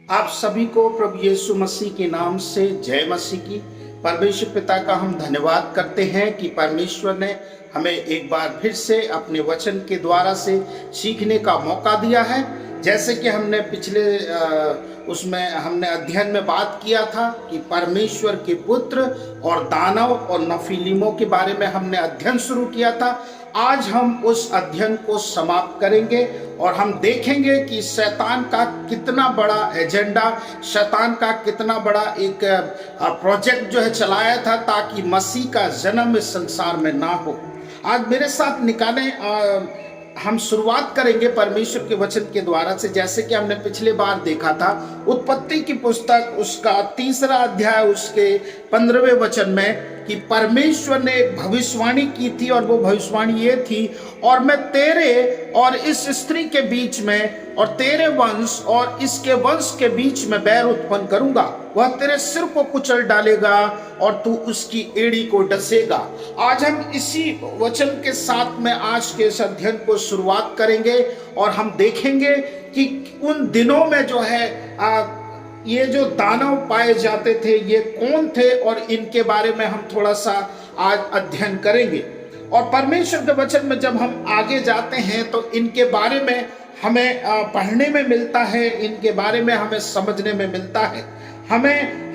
आप सभी को प्रभु यीशु मसीह के नाम से जय मसीह की। परमेश्वर पिता का हम धन्यवाद करते हैं कि परमेश्वर ने हमें एक बार फिर से अपने वचन के द्वारा से सीखने का मौका दिया है। जैसे कि हमने पिछले उसमें हमने अध्ययन में बात किया था कि परमेश्वर के पुत्र और दानव और नफीलीमों के बारे में हमने अध्ययन शुरू किया था। आज हम उस अध्ययन को समाप्त करेंगे और हम देखेंगे कि शैतान का कितना बड़ा एजेंडा, शैतान का कितना बड़ा एक प्रोजेक्ट जो है चलाया था ताकि मसीह का जन्म इस संसार में ना हो। आज मेरे साथ निकाले हम शुरुआत करेंगे परमेश्वर के वचन के द्वारा से। जैसे कि हमने पिछले बार देखा था उत्पत्ति की पुस्तक उसका 3रा अध्याय उसके 15वें वचन में कि परमेश्वर ने एक भविष्यवाणी की थी और वो भविष्यवाणी ये थी, और मैं तेरे और इस स्त्री के बीच में और तेरे वंश और इसके वंश के बीच में बैर उत्पन्न करूंगा, वह तेरे सिर को कुचल डालेगा और तू उसकी एड़ी को डसेगा। आज हम इसी वचन के साथ में आज के इस अध्ययन को शुरुआत करेंगे और हम देखेंगे कि उन दिनों में जो है ये जो दानव पाए जाते थे ये कौन थे, और इनके बारे में हम थोड़ा सा आज अध्ययन करेंगे। और परमेश्वर के वचन में जब हम आगे जाते हैं तो इनके बारे में हमें पढ़ने में मिलता है, इनके बारे में हमें समझने में मिलता है।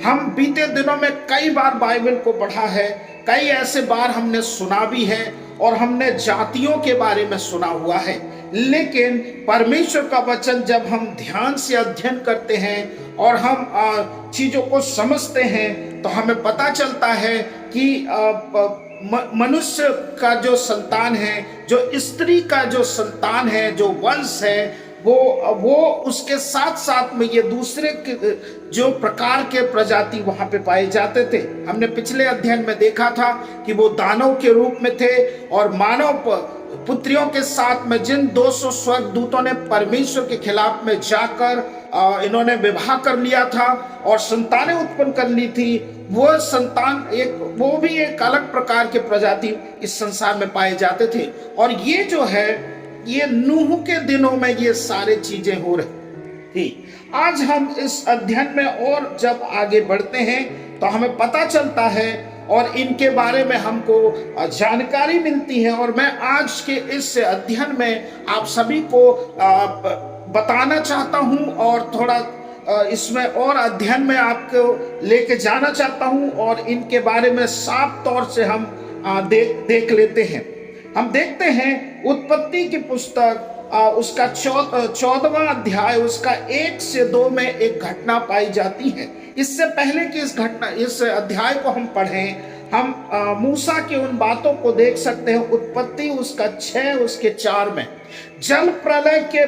हम बीते दिनों में कई बार बाइबल को पढ़ा है, कई ऐसे बार हमने सुना भी है और हमने जातियों के बारे में सुना हुआ है। लेकिन परमेश्वर का वचन जब हम ध्यान से अध्ययन करते हैं और हम चीजों को समझते हैं तो हमें पता चलता है कि मनुष्य का जो संतान है, जो स्त्री का जो संतान है, जो वंश है, वो उसके साथ साथ में ये दूसरे जो प्रकार के प्रजाति वहां पे पाए जाते थे। हमने पिछले अध्ययन में देखा था कि वो दानव के रूप में थे और मानव पुत्रियों के साथ में जिन 200 स्वर्गदूतों ने परमेश्वर के खिलाफ में जाकर इन्होंने विवाह कर लिया था और संतानें उत्पन्न कर ली थी, वो संतान वो भी एक अलग प्रकार के प्रजाति इस संसार में पाए जाते थे। और ये जो है ये नूह के दिनों में ये सारे चीजें हो रही थी। आज हम इस अध्ययन में और जब आगे बढ़ते हैं तो हमें पता चलता है और इनके बारे में हमको जानकारी मिलती है। और मैं आज के इस अध्ययन में आप सभी को बताना चाहता हूं और थोड़ा इसमें और अध्ययन में आपको लेके जाना चाहता हूं और इनके बारे में साफ तौर से हम देख लेते हैं। हम देखते हैं उत्पत्ति की पुस्तक उसका 14वां अध्याय उसका 1 से 2 में एक घटना पाई जाती है। इससे पहले कि इस अध्याय को हम पढ़ें, हम मूसा की उन बातों को देख सकते हैं। उत्पत्ति उसका 6 उसके 4 में जल प्रलय के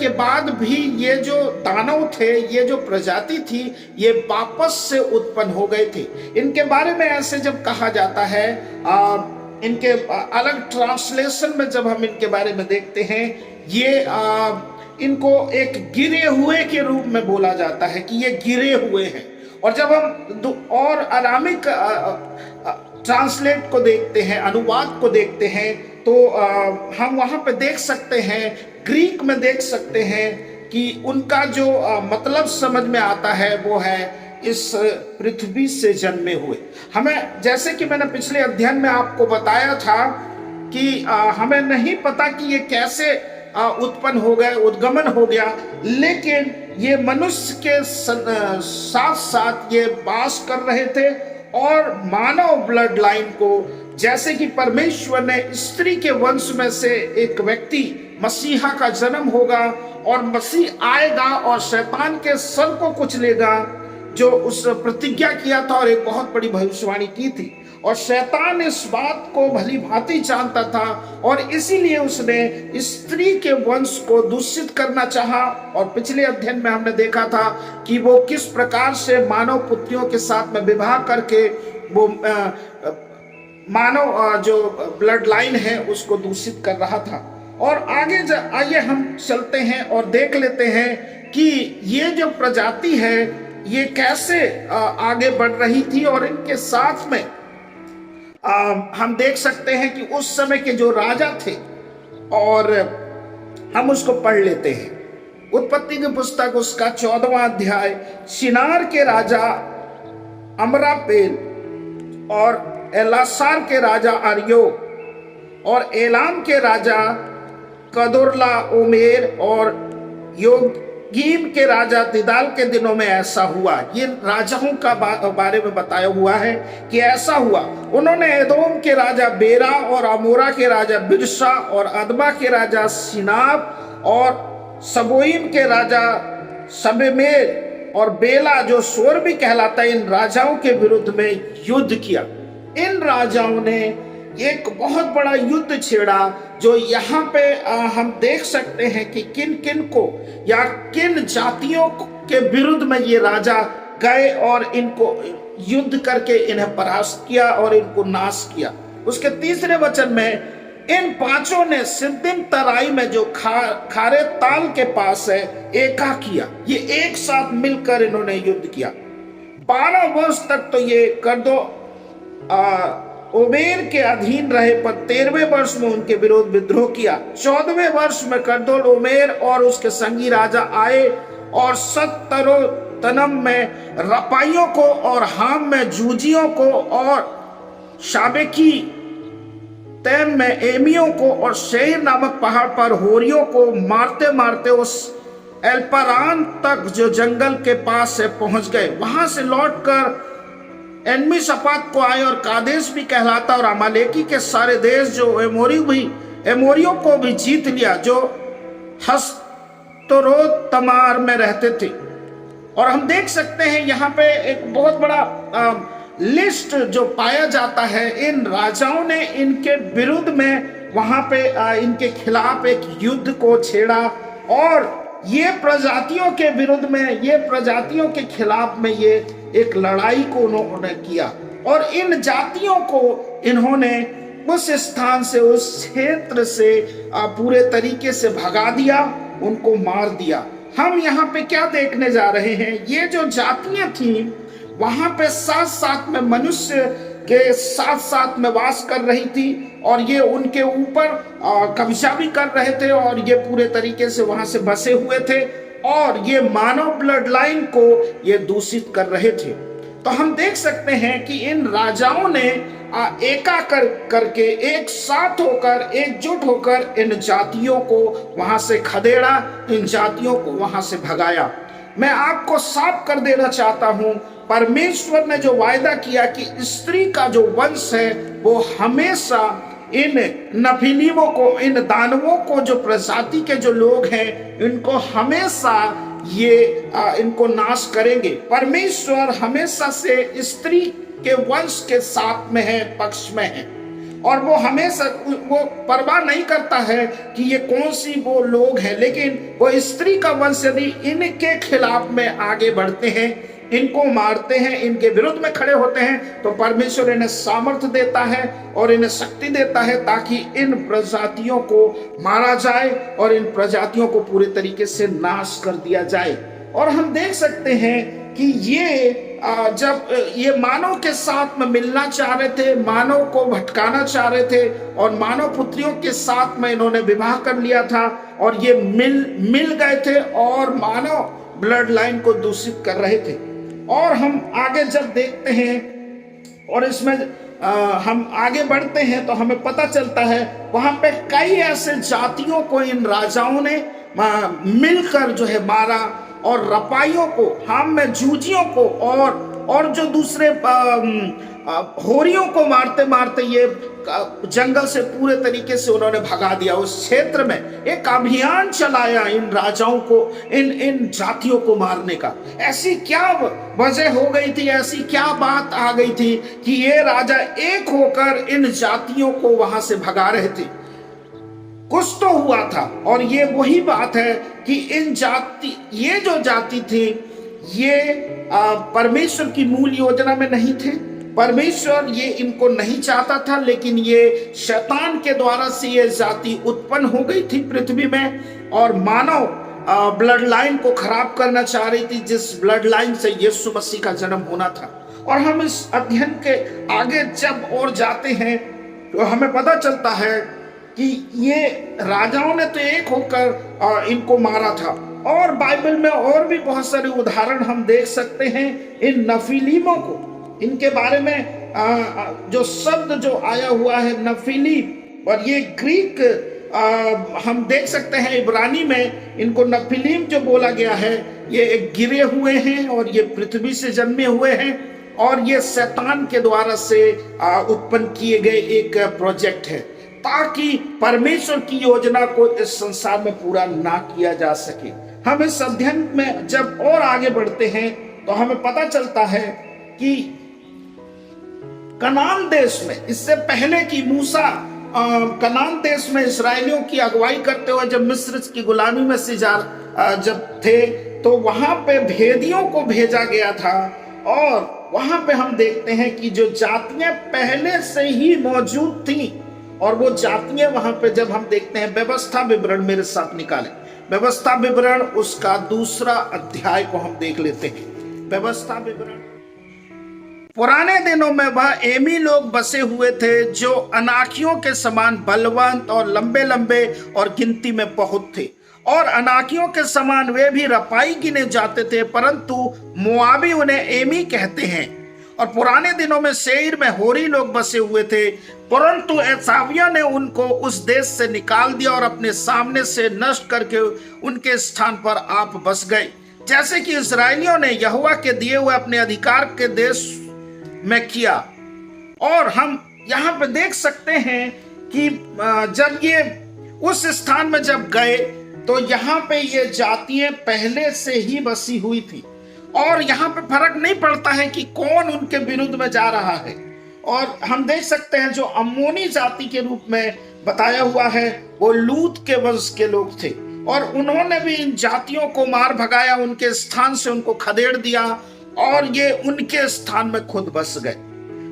बाद भी ये जो दानव थे, ये जो प्रजाति थी, ये वापस से उत्पन्न हो गए थे। इनके बारे में ऐसे जब कहा जाता है, इनके अलग ट्रांसलेशन में जब हम इनके बारे में देखते हैं, ये इनको एक गिरे हुए के रूप में बोला जाता है कि ये गिरे हुए हैं। और जब हम और अरामिक ट्रांसलेट को देखते हैं, अनुवाद को देखते हैं, तो हम वहां पे देख सकते हैं, ग्रीक में देख सकते हैं कि उनका जो मतलब समझ में आता है वो है इस पृथ्वी से जन्मे हुए। हमें जैसे कि मैंने पिछले अध्ययन में आपको बताया था कि हमें नहीं पता कि ये कैसे उत्पन्न हो गए, उद्गमन हो गया, लेकिन ये मनुष्य के साथ साथ ये वास कर रहे थे। और मानव ब्लड लाइन को, जैसे कि परमेश्वर ने स्त्री के वंश में से एक व्यक्ति मसीहा का जन्म होगा और मसीह आएगा और शैतान के सर को कुचलेगा, जो उस प्रतिज्ञा किया था और एक बहुत बड़ी भविष्यवाणी की थी। और शैतान इस बात को भली भांति जानता था और इसीलिए उसने स्त्री के वंश को दूषित करना चाहा। और पिछले अध्ययन में हमने देखा था कि वो किस प्रकार से मानव पुत्रियों के साथ में विवाह करके वो मानव जो ब्लड लाइन है उसको दूषित कर रहा था। और आइए हम चलते हैं और देख लेते हैं कि ये जो प्रजाति है ये कैसे आगे बढ़ रही थी। और इनके साथ में हम देख सकते हैं कि उस समय के जो राजा थे, और हम उसको पढ़ लेते हैं। उत्पत्ति की पुस्तक उसका 14वां अध्याय, शिनार के राजा अमरापेल और एलासार के राजा अर्यो और एलाम के राजा कदोरला ओमेर और योगीम के राजा तिदाल के दिनों में ऐसा हुआ। ये राजाओं का बारे में बताया हुआ है कि ऐसा हुआ। उन्होंने एदोम के राजा बेरा और अमोरा के राजा बिरसा और अदमा के राजा सिनाब और सबोइम के राजा सबेमेर और बेला जो सोर भी कहलाता है, इन राजाओं के विरुद्ध में युद्ध किया। इन राजाओं ने एक बहुत बड़ा युद्ध छेड़ा, जो यहाँ पे हम देख सकते हैं कि किन किन को या किन जातियों के विरुद्ध में ये राजा गए और इनको युद्ध करके इन्हें परास्त किया और इनको नाश किया। उसके 3 वचन में इन 5 ने सिद्दिम तराई में जो खारे ताल के पास है एका किया। ये एक साथ मिलकर इन्होंने युद्ध किया। 12 वर्ष तक तो ये कर्दो ओमेर के अधीन रहे, पर 13वें वर्ष में उनके विरोध विद्रोह किया। 14वें वर्ष में कर्दोल ओमेर और उसके संगी राजा आए और सत्तरो तनम में रपाइयों को और हाम में जूजियों को और शाबेकी तैम में एमियों को और शेर नामक पहाड़ पर होरियों को मारते मारते उस एल्परान तक जो जंगल के पास से पहुंच गए। वहां से लौटकर एनमी सपात को आए और कादेश भी कहलाता और अमालेकी के सारे देश जो एमोरियों को भी जीत लिया, जो हस्तरोत तमार में रहते थे। और हम देख सकते हैं यहाँ पे एक बहुत बड़ा लिस्ट जो पाया जाता है। इन राजाओं ने इनके विरुद्ध में वहां पे इनके खिलाफ एक युद्ध को छेड़ा और ये प्रजातियों के विरुद्ध में, ये प्रजातियों के खिलाफ में ये एक लड़ाई को उन्होंने किया और इन जातियों को इन्होंने उस स्थान से, उस क्षेत्र से पूरे तरीके से भगा दिया, उनको मार दिया। हम यहाँ पे क्या देखने जा रहे हैं? ये जो जातियां थी वहां पे साथ साथ में मनुष्य के साथ साथ में वास कर रही थी और ये उनके ऊपर कब्जा भी कर रहे थे और ये पूरे तरीके से वहां से बसे हुए थे और ये मानव ब्लड लाइन को ये दूषित कर रहे थे। तो हम देख सकते हैं कि इन राजाओं ने करके एक साथ होकर, एकजुट होकर इन जातियों को वहां से खदेड़ा, इन जातियों को वहां से भगाया। मैं आपको साफ कर देना चाहता हूं, परमेश्वर ने जो वायदा किया कि स्त्री का जो वंश है वो हमेशा इन नफिलीमों को, इन दानवों को, जो प्रजाति के जो लोग हैं, इनको हमेशा ये इनको नाश करेंगे। परमेश्वर हमेशा से स्त्री के वंश के साथ में है, पक्ष में है और वो हमेशा वो परवाह नहीं करता है कि ये कौन सी वो लोग हैं, लेकिन वो स्त्री का वंश यदि इनके खिलाफ में आगे बढ़ते हैं, इनको मारते हैं, इनके विरुद्ध में खड़े होते हैं, तो परमेश्वर इन्हें सामर्थ्य देता है और इन्हें शक्ति देता है ताकि इन प्रजातियों को मारा जाए और इन प्रजातियों को पूरे तरीके से नाश कर दिया जाए। और हम देख सकते हैं कि ये जब ये मानव के साथ में मिलना चाह रहे थे, मानव को भटकाना चाह रहे थे और मानव पुत्रियों के साथ में इन्होंने विवाह कर लिया था और ये मिल गए थे और मानव ब्लड लाइन को दूषित कर रहे थे। और हम आगे जब देखते हैं और इसमें हम आगे बढ़ते हैं तो हमें पता चलता है वहां पे कई ऐसे जातियों को इन राजाओं ने मिलकर जो है मारा और रपाइयों को, हाम में जूजियों को और जो दूसरे होरियों को मारते मारते ये जंगल से पूरे तरीके से उन्होंने भगा दिया। उस क्षेत्र में एक अभियान चलाया इन राजाओं को, इन जातियों को मारने का। ऐसी क्या वजह हो गई थी, ऐसी क्या बात आ गई थी कि ये राजा एक होकर इन जातियों को वहां से भगा रहे थे? कुछ तो हुआ था और ये वही बात है कि ये जो जाति थी ये परमेश्वर की मूल योजना में नहीं थे। परमेश्वर ये इनको नहीं चाहता था, लेकिन ये शैतान के द्वारा से ये जाति उत्पन्न हो गई थी पृथ्वी में और मानव ब्लड लाइन को खराब करना चाह रही थी, जिस ब्लड लाइन से यीशु मसीह का जन्म होना था। और हम इस अध्ययन के आगे जब और जाते हैं तो हमें पता चलता है कि ये राजाओं ने तो एक होकर इनको मारा था और बाइबल में और भी बहुत सारे उदाहरण हम देख सकते हैं इन नफीलीमों को। इनके बारे में जो शब्द जो आया हुआ है नफीलीम, और ये ग्रीक हम देख सकते हैं इब्रानी में इनको नफीलीम जो बोला गया है, ये एक गिरे हुए हैं और ये पृथ्वी से जन्मे हुए हैं, और ये शैतान के द्वारा से उत्पन्न किए गए एक प्रोजेक्ट है, ताकि परमेश्वर की योजना को इस संसार में पूरा ना किया जा सके। हम इस अध्ययन में जब और आगे बढ़ते हैं तो हमें पता चलता है कि कनान देश में, इससे पहले कि मूसा कनान देश में इसराइलियों की अगुवाई करते हुए जब मिस्र की गुलामी में से जब थे, तो वहां पे भेदियों को भेजा गया था, और वहां पे हम देखते हैं कि जो जातियां पहले से ही मौजूद थी, और वो जातियां वहां पे जब हम देखते हैं व्यवस्था विवरण, मेरे साथ निकालें व्यवस्था विवरण, उसका 2 अध्याय को हम देख लेते हैं। व्यवस्था विवरण। पुराने दिनों में वह एमी लोग बसे हुए थे जो अनाकियों के समान बलवंत और लंबे लंबे और गिनती में बहुत थे, और अनाकियों के समान वे भी रपाई गिने जाते थे, परंतु मोआबी उन्हें एमी कहते हैं। और पुराने दिनों में सेईर में होरी लोग बसे हुए थे, परंतु एसावियों ने उनको उस देश से निकाल दिया और अपने सामने से नष्ट करके उनके स्थान पर आप बस गए, जैसे कि इस्राएलियों ने यहोवा के दिए हुए अपने अधिकार के देश में किया। और हम यहाँ पे देख सकते हैं कि जब ये उस स्थान में जब गए तो यहाँ पे ये जातियां पहले से ही बसी हुई थी, और यहाँ पे फर्क नहीं पड़ता है कि कौन उनके विरुद्ध में जा रहा है। और हम देख सकते हैं जो अम्मोनी जाति के रूप में बताया हुआ है वो लूत के वंश के लोग थे, और उन्होंने भी इन जातियों को मार भगाया, उनके स्थान से उनको खदेड़ दिया, और ये उनके स्थान में खुद बस गए।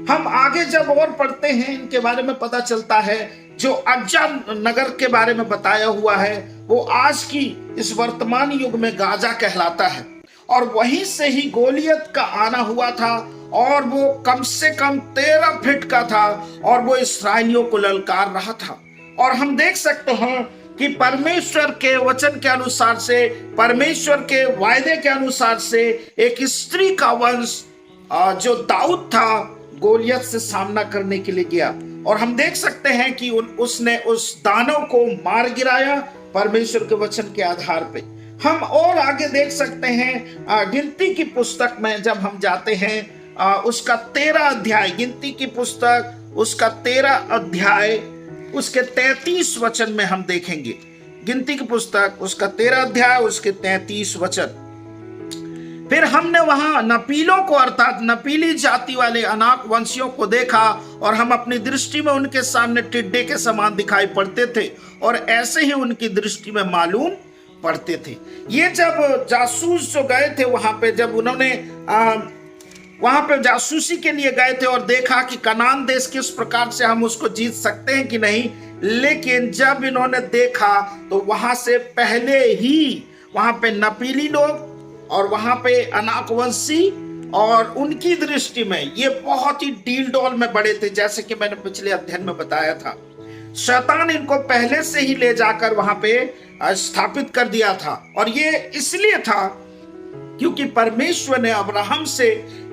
हम आगे जब और पढ़ते हैं इनके बारे में पता चलता है जो अज्जा नगर के बारे में बताया हुआ है वो आज की इस वर्तमान युग में गाजा कहलाता है, और वहीं से ही गोलियत का आना हुआ था, और वो कम से कम 13 फीट का था, और वो इसराइलियों को ललकार रहा था। और हम देख सकते हैं कि परमेश्वर के वचन के अनुसार से, परमेश्वर के वायदे के अनुसार से एक स्त्री का वंश जो दाऊद था गोलियत से सामना करने के लिए गया, और हम देख सकते हैं कि उसने उस दानव को मार गिराया परमेश्वर के वचन के आधार पे। हम और आगे देख सकते हैं गिनती की पुस्तक में जब हम जाते हैं उसका 13 अध्याय, गिनती की पुस्तक उसका 13 अध्याय उसके 33 वचन में हम देखेंगे। गिनती की पुस्तक उसका 13 अध्याय उसके 33 वचन। फिर हमने वहां नपीलों को अर्थात नपीली जाति वाले अनाक वंशियों को देखा, और हम अपनी दृष्टि में उनके सामने टिड्डे के समान दिखाई पड़ते थे, और ऐसे ही उनकी दृष्टि में मालूम पड़ते थे। ये जब जासूस जो गए थे वहां पे, जब उन्होंने वहां पे जासूसी के लिए गए थे और देखा कि कनान देश किस प्रकार से हम उसको जीत सकते हैं कि नहीं, लेकिन जब इन्होंने देखा तो वहां से पहले ही वहां पे नपीली लोग और वहां पे अनाकवंशी, और उनकी दृष्टि में ये बहुत ही डील डॉल में बड़े थे, जैसे कि मैंने पिछले अध्ययन में बताया था। शैतान इनको पहले से ही ले जाकर वहां पे स्थापित कर दिया था, और ये इसलिए था क्योंकि परमेश्वर ने अब्राहम से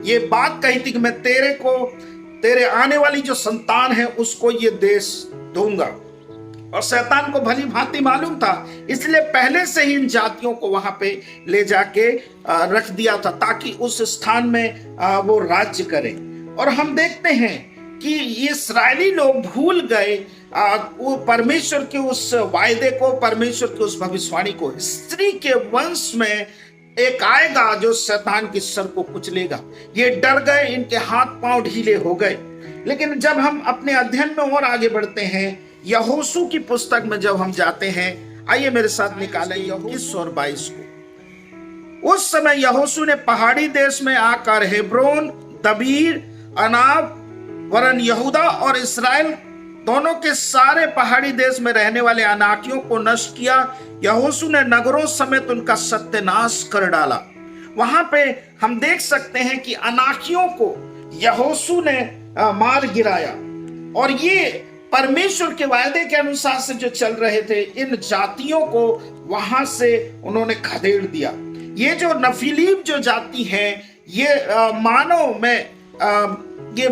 ये बात कही थी कि मैं तेरे आने वाली जो संतान है उसको ये देश दूंगा, और शैतान को भली भांति मालूम था, इसलिए पहले से ही इन जातियों को वहां पे ले जाके रख दिया था ताकि उस स्थान में वो राज्य करें। और हम देखते हैं कि ये इस्राएली लोग भूल गए वो परमेश्वर के उस वायदे को, परमेश्वर की उस भविष्यवाणी को। स्त्री के वंश में एक आएगा जो शैतान की सर को कुचलेगा। ये डर गए, इनके हाथ पांव ढीले हो गए। लेकिन जब हम अपने अध्ययन में और आगे बढ़ते हैं, यहोशू की पुस्तक में जब हम जाते हैं, आइए मेरे साथ निकालें यहोशू 22 को। उस समय यहोशू ने पहाड़ी देश में आकर हेब्रोन, दबीर, अनाब वरन यहूदा और इस्राएल दोनों के सारे पहाड़ी देश में रहने वाले अनाकियों को नष्ट किया। यहोशू ने नगरों समेत उनका सत्यानाश कर डाला। वहां पे हम देख सकते हैं कि अनाकियों को यहोशू ने मार गिराया, और ये परमेश्वर के वायदे के अनुसार से जो चल रहे थे, इन जातियों को वहां से उन्होंने खदेड़ दिया। ये जो नफीलीम जो जाति है, ये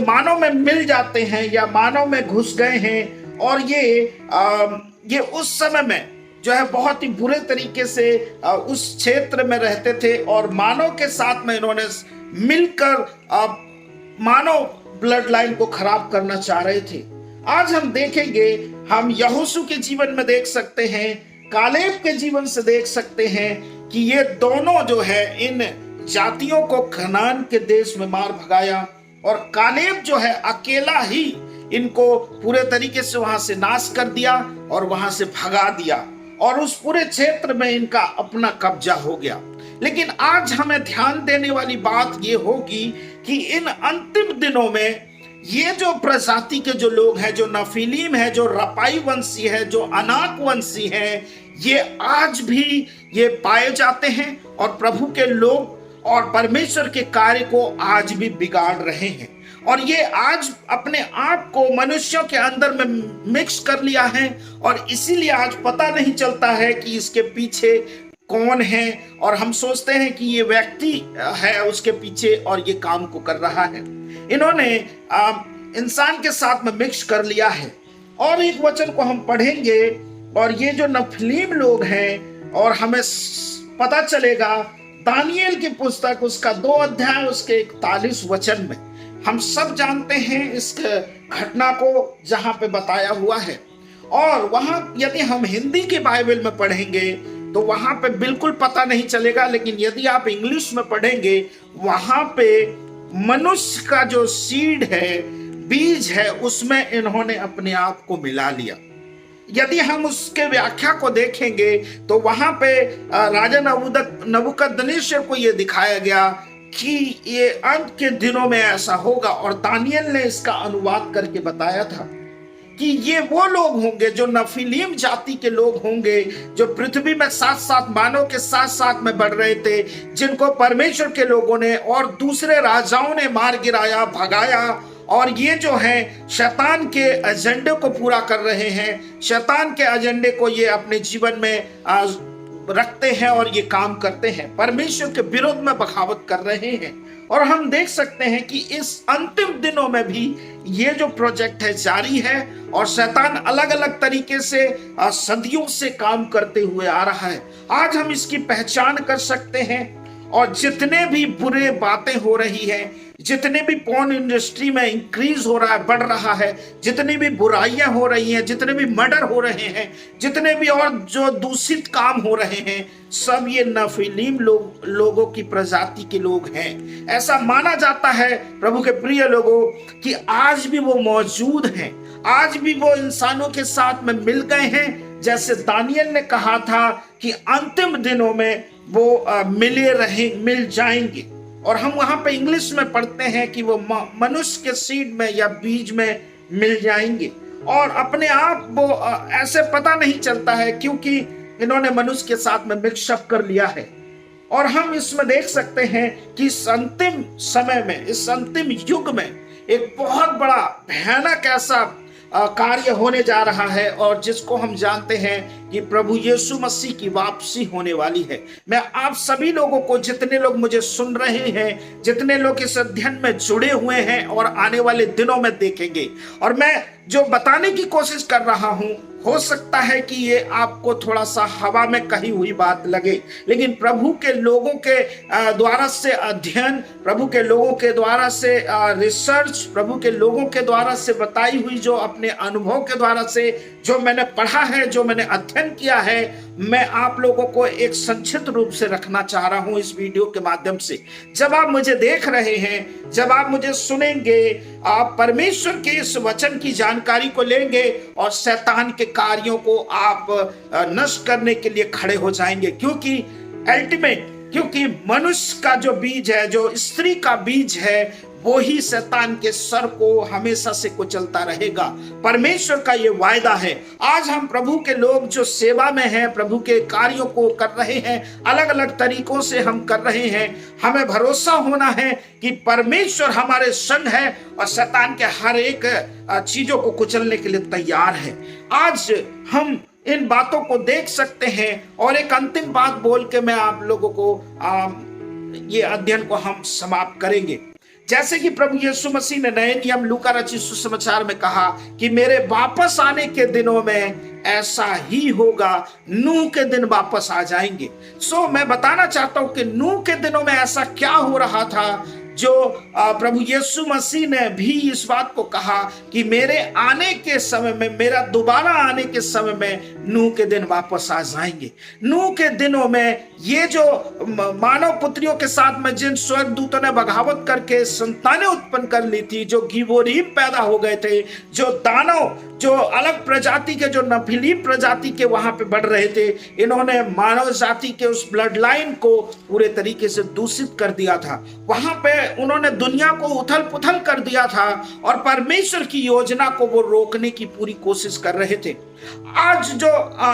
मानव में मिल जाते हैं या मानव में घुस गए हैं, और ये उस समय में जो है बहुत ही बुरे तरीके से उस क्षेत्र में रहते थे, और मानव के साथ में इन्होंने मिलकर मानव ब्लड लाइन को खराब करना चाह रहे थे। आज हम देखेंगे, हम यहोशू के जीवन में देख सकते हैं, कालेब के जीवन से देख सकते हैं कि ये दोनों जो है इन जातियों को कनान के देश में मार भगाया, और कालेब जो है अकेला ही इनको पूरे तरीके से वहां से नाश कर दिया और वहां से भगा दिया, और उस पूरे क्षेत्र में इनका अपना कब्जा हो गया। लेकिन आज हमें ध्यान देने वाली बात ये होगी कि इन अंतिम दिनों में ये जो प्रजाति के जो लोग हैं, जो नफीलीम है, जो रपाई वंशी है, जो अनाक वंशी है, ये आज भी ये पाए जाते हैं और प्रभु के लोग और परमेश्वर के कार्य को आज भी बिगाड़ रहे हैं। और ये आज अपने आप को मनुष्यों के अंदर में मिक्स कर लिया है, और इसीलिए आज पता नहीं चलता है कि इसके पीछे कौन है, और हम सोचते हैं कि ये व्यक्ति है उसके पीछे और ये काम को कर रहा है। इन्होंने इंसान के साथ में मिक्स कर लिया है। और एक वचन को हम पढ़ेंगे, और ये जो नफलीम लोग हैं, और हमें पता चलेगा दानियेल की पुस्तक उसका 2 अध्याय उसके 41 वचन में हम सब जानते हैं इस घटना को जहां पे बताया हुआ है। और वहां यदि हम हिंदी के बाइबल में पढ़ेंगे तो वहां पे बिल्कुल पता नहीं चलेगा, लेकिन यदि आप इंग्लिश में पढ़ेंगे वहां पे मनुष्य का जो सीड है, बीज है, उसमें इन्होंने अपने आप को मिला लिया। यदि हम उसके व्याख्या को देखेंगे तो वहां पे राजा नबूकदनेस्सर को यह दिखाया गया कि ये अंत के दिनों में ऐसा होगा, और दानियेल ने इसका अनुवाद करके बताया था कि ये वो लोग होंगे जो नफीलीम जाति के लोग होंगे, जो पृथ्वी में साथ साथ मानव के साथ साथ में बढ़ रहे थे, जिनको परमेश्वर के लोगों ने और दूसरे राजाओं ने मार गिराया, भगाया, और ये जो है शैतान के एजेंडे को पूरा कर रहे हैं, शैतान के एजेंडे को ये अपने जीवन में रखते हैं और ये काम करते हैं, परमेश्वर के विरोध में बगावत कर रहे हैं। और हम देख सकते हैं कि इस अंतिम दिनों में भी ये जो प्रोजेक्ट है जारी है, और शैतान अलग अलग तरीके से सदियों से काम करते हुए आ रहा है। आज हम इसकी पहचान कर सकते हैं, और जितने भी बुरे बातें हो रही है, जितने भी पॉर्न इंडस्ट्री में इंक्रीज हो रहा है, बढ़ रहा है, जितनी भी बुराइयां हो रही हैं, जितने भी मर्डर हो रहे हैं, जितने भी और जो दूषित काम हो रहे हैं, सब ये नफीलीम लोगों की प्रजाति के लोग हैं। ऐसा माना जाता है प्रभु के प्रिय लोगों कि आज भी वो मौजूद हैं, आज भी वो इंसानों के साथ में मिल गए हैं, जैसे दानियेल ने कहा था कि अंतिम दिनों में वो मिल जाएंगे। और हम वहां पे इंग्लिश में पढ़ते हैं कि वो मनुष्य के सीड में या बीज में मिल जाएंगे, और अपने आप वो ऐसे पता नहीं चलता है क्योंकि इन्होंने मनुष्य के साथ में मिक्सअप कर लिया है। और हम इसमें देख सकते हैं कि इस अंतिम समय में, इस अंतिम युग में एक बहुत बड़ा भयानक ऐसा कार्य होने जा रहा है, और जिसको हम जानते हैं कि प्रभु यीशु मसीह की वापसी होने वाली है। मैं आप सभी लोगों को, जितने लोग मुझे सुन रहे हैं, जितने लोग इस अध्ययन में जुड़े हुए हैं और आने वाले दिनों में देखेंगे, और मैं जो बताने की कोशिश कर रहा हूं, हो सकता है कि ये आपको थोड़ा सा हवा में कही हुई बात लगे, लेकिन प्रभु के लोगों के द्वारा से अध्ययन, प्रभु के लोगों के द्वारा से रिसर्च, प्रभु के लोगों के द्वारा से बताई हुई जो अपने अनुभव के द्वारा से जो मैंने पढ़ा है, जो मैंने अध्ययन किया है, मैं आप लोगों को एक संक्षिप्त रूप से रखना चाह रहा हूं इस वीडियो के माध्यम से। जब आप मुझे देख रहे हैं, जब आप मुझे सुनेंगे, आप परमेश्वर के इस वचन की जानकारी को लेंगे और शैतान के कार्यों को आप नष्ट करने के लिए खड़े हो जाएंगे, क्योंकि मनुष्य का जो बीज है, जो स्त्री का बीज है, वो ही शैतान के सर को हमेशा से कुचलता रहेगा। परमेश्वर का ये वायदा है। आज हम प्रभु के लोग जो सेवा में हैं, प्रभु के कार्यों को कर रहे हैं, अलग अलग तरीकों से हम कर रहे हैं, हमें भरोसा होना है कि परमेश्वर हमारे संग है और शैतान के हर एक चीजों को कुचलने के लिए तैयार है। आज हम इन बातों को देख सकते हैं। और एक अंतिम बात बोल के मैं आप लोगों को ये अध्ययन को हम समाप्त करेंगे। जैसे कि प्रभु यीशु मसीह ने नए नियम लूका रचित सुसमाचार में कहा कि मेरे वापस आने के दिनों में ऐसा ही होगा, नूह के दिन वापस आ जाएंगे। मैं बताना चाहता हूं कि नूह के दिनों में ऐसा क्या हो रहा था जो प्रभु यीशु मसीह ने भी इस बात को कहा कि मेरे आने के समय में, मेरा दोबारा आने के समय में नूह के दिन वापस आ जाएंगे। नूह के दिनों में ये जो मानव पुत्रियों के साथ में जिन स्वर्गदूतों ने बगावत करके संतानें उत्पन्न कर ली थी, जो गिबोरीम पैदा हो गए थे, जो दानव, जो अलग प्रजाति के, जो नफीलीम प्रजाति के वहां पे बढ़ रहे थे, इन्होंने मानव जाति के उस ब्लड लाइन को पूरे तरीके से दूषित कर दिया था। वहां पे उन्होंने दुनिया को उथल पुथल कर दिया था और परमेश्वर की योजना को वो रोकने की पूरी कोशिश कर रहे थे। आज जो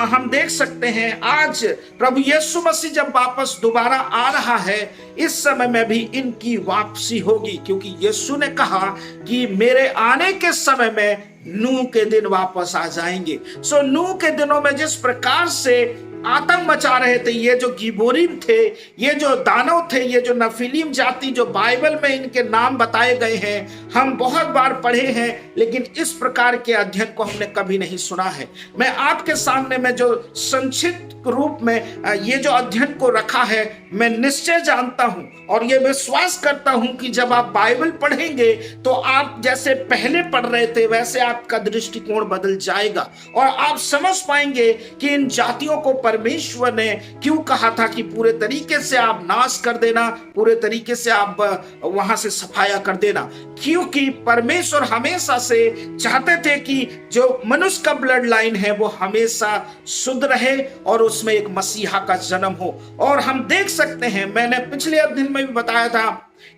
हम देख सकते हैं, आज प्रभु यीशु मसीह जब वापस दोबारा आ रहा है, इस समय में भी इनकी वापसी होगी, क्योंकि यीशु ने कहा कि मेरे आने के समय में नूह के दिन वापस आ जाएंगे। नूह के दिनों में जिस प्रकार से आतंक मचा रहे थे ये जो गिबोरीम थे, ये जो दानव थे, ये जो नफीलीम जाति, जो बाइबल में इनके नाम बताए गए हैं, हम बहुत बार पढ़े हैं, लेकिन इस प्रकार के अध्ययन को हमने कभी नहीं सुना है। मैं आपके सामने में जो संक्षिप्त रूप में ये जो अध्ययन को रखा है, मैं निश्चय जानता हूं और ये विश्वास करता हूं कि जब आप बाइबल पढ़ेंगे तो आप जैसे पहले पढ़ रहे थे वैसे आपका दृष्टिकोण बदल जाएगा और आप समझ पाएंगे कि इन जातियों को परमेश्वर ने क्यों कहा था कि पूरे तरीके से आप नाश कर देना, पूरे तरीके से आप वहां से सफाया कर देना। क्योंकि परमेश्वर हमेशा से चाहते थे कि जो मनुष्य का ब्लड लाइन है वो हमेशा शुद्ध रहे और उसमें एक मसीहा का जन्म हो। और हम देख सकते हैं, मैंने पिछले अध्ययन में भी बताया था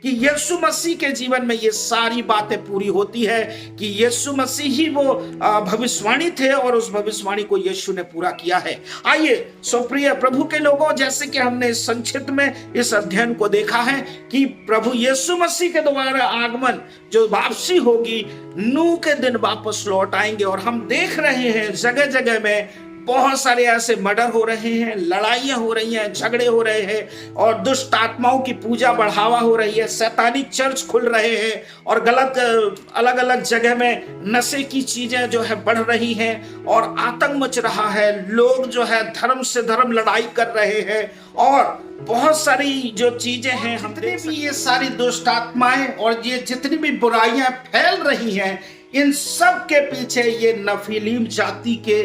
कि यीशु मसीह के जीवन में ये सारी बातें पूरी होती है कि यीशु मसीह ही वो भविष्यवाणी थे और उस भविष्यवाणी को यीशु ने पूरा किया है। आइए प्रिय प्रभु के लोगों, जैसे कि हमने संक्षिप्त में इस अध्ययन को देखा है कि प्रभु यीशु मसीह के दोबारा आगमन, जो वापसी होगी, नूह के दिन वापस लौट आएंगे। और हम देख रहे हैं जगह जगह में बहुत सारे ऐसे मर्डर हो रहे हैं, लड़ाइयां हो रही हैं, झगड़े हो रहे हैं और दुष्ट आत्माओं की पूजा बढ़ावा हो रही है, शैतानी चर्च खुल रहे हैं और गलत अलग अलग जगह में नशे की चीजें जो है बढ़ रही हैं और आतंक मच रहा है। लोग जो है धर्म से धर्म लड़ाई कर रहे हैं और बहुत सारी जो चीजें हैं, हम भी ये सारी दुष्ट आत्माएं और ये जितनी भी बुराइयां फैल रही हैं, इन सब के पीछे ये नफीलीम जाति के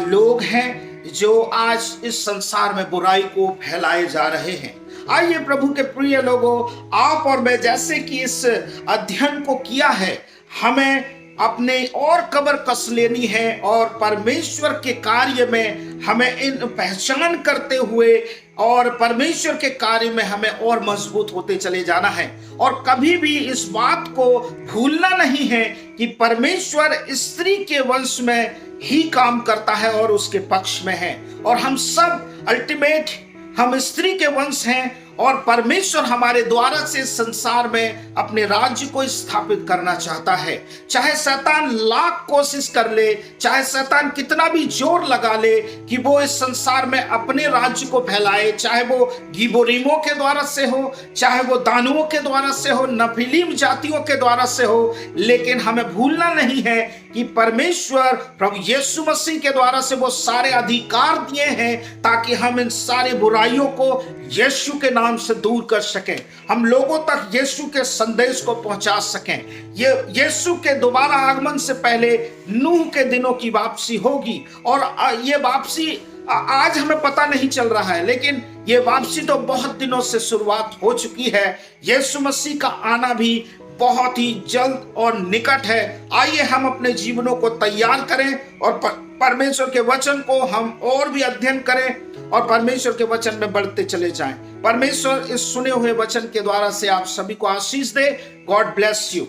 लोग हैं जो आज इस संसार में बुराई को फैलाए जा रहे हैं। आइए प्रभु के प्रिय लोगों, आप और मैं जैसे कि इस अध्ययन को किया है, हमें अपने और कब्र कस लेनी है और परमेश्वर के कार्य में हमें इन पहचान करते हुए और परमेश्वर के कार्य में हमें और मजबूत होते चले जाना है। और कभी भी इस बात को भूलना नहीं है कि परमेश्वर स्त्री के वंश में ही काम करता है और उसके पक्ष में है और हम सब अल्टीमेट, हम स्त्री के वंश हैं और परमेश्वर हमारे द्वारा से संसार में अपने राज्य को स्थापित करना चाहता है। चाहे शैतान लाख कोशिश कर ले, चाहे शैतान कितना भी जोर लगा ले कि वो इस संसार में अपने राज्य को फैलाए, चाहे वो गिबोरीमों के द्वारा से हो, चाहे वो दानुओं के द्वारा से हो, नफीलीम जातियों के द्वारा से हो, लेकिन हमें भूलना नहीं है कि परमेश्वर प्रभु यीशु मसीह के द्वारा से वो सारे अधिकार दिए हैं ताकि हम इन सारी बुराइयों को यीशु के नाम से दूर कर सकें, हम लोगों तक यीशु के संदेश को पहुंचा सकें। ये यीशु के दोबारा आगमन से पहले नूह के दिनों की वापसी होगी और ये वापसी आज हमें पता नहीं चल रहा है, लेकिन ये वापसी तो बहुत दिनों से शुरुआत हो चुकी है। यीशु मसीह का आना भी बहुत ही जल्द और निकट है। आइए हम अपने जीवनों को तैयार करें और परमेश्वर के वचन को हम और भी अध्ययन करें और परमेश्वर के वचन में बढ़ते चले जाएं। परमेश्वर इस सुने हुए वचन के द्वारा से आप सभी को आशीष दे। God bless you.